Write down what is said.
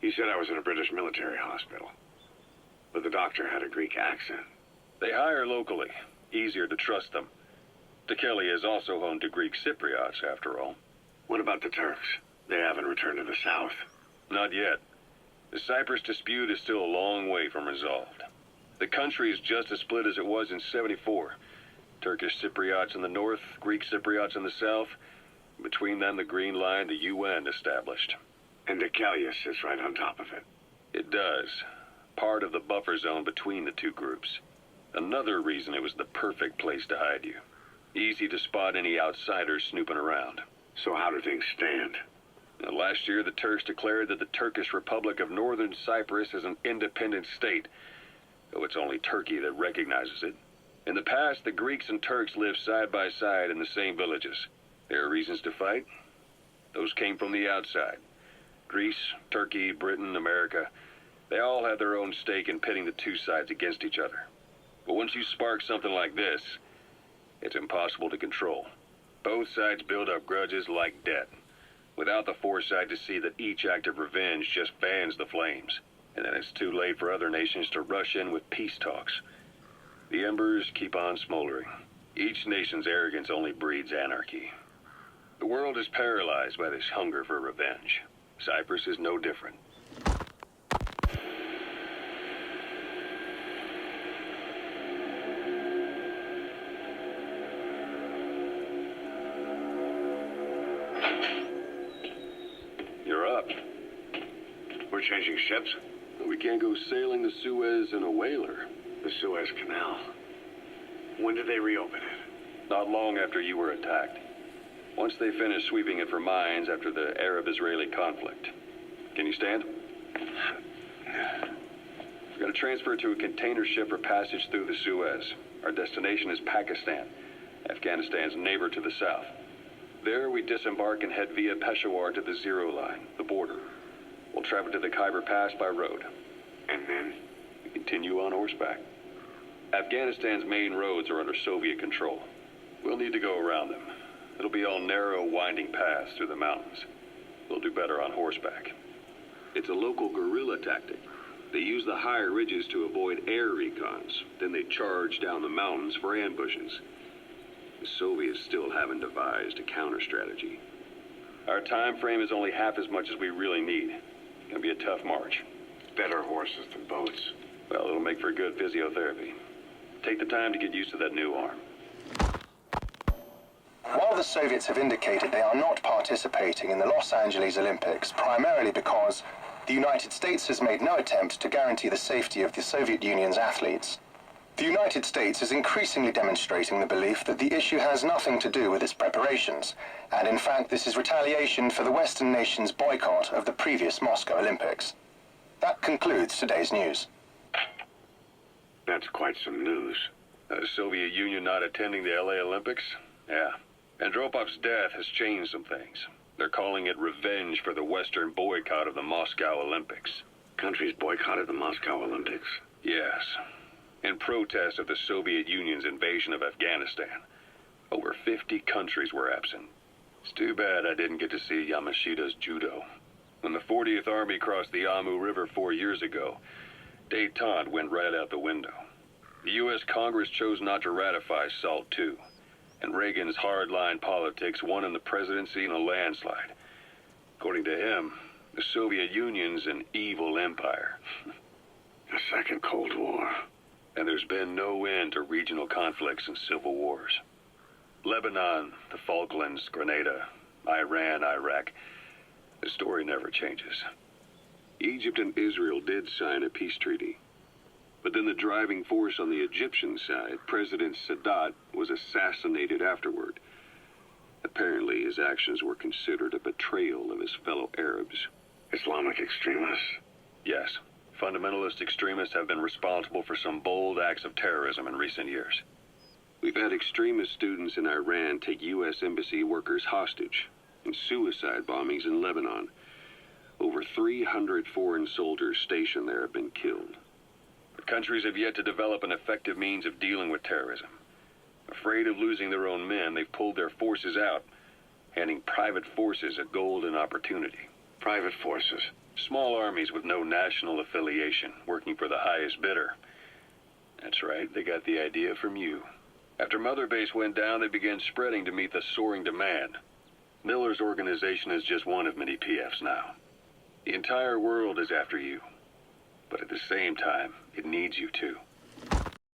He said I was in a British military hospital. But the doctor had a Greek accent. They hire locally. Easier to trust them. Tekeli is also home to Greek Cypriots, after all. What about the Turks? They haven't returned to the south. Not yet. The Cyprus dispute is still a long way from resolved. The country is just as split as it was in '74. Turkish Cypriots in the north, Greek Cypriots in the south. Between them, the Green Line, the UN established. And Tekeli sits right on top of it. It does. Part of the buffer zone between the two groups. Another reason it was the perfect place to hide you. Easy to spot any outsiders snooping around. So how do things stand? Now, last year, the Turks declared that the Turkish Republic of Northern Cyprus is an independent state, though it's only Turkey that recognizes it. In the past, the Greeks and Turks lived side by side in the same villages. There are reasons to fight. Those came from the outside. Greece, Turkey, Britain, America, they all had their own stake in pitting the two sides against each other. But once you spark something like this, it's impossible to control. Both sides build up grudges like debt, without the foresight to see that each act of revenge just fans the flames. And then it's too late for other nations to rush in with peace talks. The embers keep on smoldering. Each nation's arrogance only breeds anarchy. The world is paralyzed by this hunger for revenge. Cyprus is no different. You're up. We're changing ships? We can't go sailing the Suez in a whaler. The Suez Canal. When did they reopen it? Not long after you were attacked. Once they finished sweeping it for mines after the Arab-Israeli conflict. Can you stand? We're going to transfer to a container ship for passage through the Suez. Our destination is Pakistan, Afghanistan's neighbor to the south. There we disembark and head via Peshawar to the Zero Line, the border. We'll travel to the Khyber Pass by road. And then? We continue on horseback. Afghanistan's main roads are under Soviet control. We'll need to go around them. It'll be all narrow, winding paths through the mountains. We'll do better on horseback. It's a local guerrilla tactic. They use the higher ridges to avoid air recons. Then they charge down the mountains for ambushes. The Soviets still haven't devised a counter-strategy. Our time frame is only half as much as we really need. It's gonna be a tough march. Better horses than boats. Well, it'll make for good physiotherapy. Take the time to get used to that new arm. While the Soviets have indicated they are not participating in the Los Angeles Olympics, primarily because the United States has made no attempt to guarantee the safety of the Soviet Union's athletes, the United States is increasingly demonstrating the belief that the issue has nothing to do with its preparations, and in fact this is retaliation for the Western nations' boycott of the previous Moscow Olympics. That concludes today's news. That's quite some news. The Soviet Union not attending the LA Olympics? Yeah. Andropov's death has changed some things. They're calling it revenge for the Western boycott of the Moscow Olympics. Countries boycotted the Moscow Olympics? Yes. In protest of the Soviet Union's invasion of Afghanistan. Over 50 countries were absent. It's too bad I didn't get to see Yamashita's judo. When the 40th Army crossed the Amu River 4 years ago, détente went right out the window. The U.S. Congress chose not to ratify SALT II, and Reagan's hardline politics won him the presidency in a landslide. According to him, the Soviet Union's an evil empire. A second Cold War. And there's been no end to regional conflicts and civil wars. Lebanon, the Falklands, Grenada, Iran, Iraq. The story never changes. Egypt and Israel did sign a peace treaty. But then the driving force on the Egyptian side, President Sadat, was assassinated afterward. Apparently his actions were considered a betrayal of his fellow Arabs. Islamic extremists? Yes. Fundamentalist extremists have been responsible for some bold acts of terrorism in recent years. We've had extremist students in Iran take U.S. embassy workers hostage, and suicide bombings in Lebanon. Over 300 foreign soldiers stationed there have been killed. The countries have yet to develop an effective means of dealing with terrorism. Afraid of losing their own men, they've pulled their forces out, handing private forces a golden opportunity. Private forces. Small armies with no national affiliation, working for the highest bidder. That's right, they got the idea from you. After Mother Base went down, they began spreading to meet the soaring demand. Miller's organization is just one of many PFs now. The entire world is after you. But at the same time, it needs you too.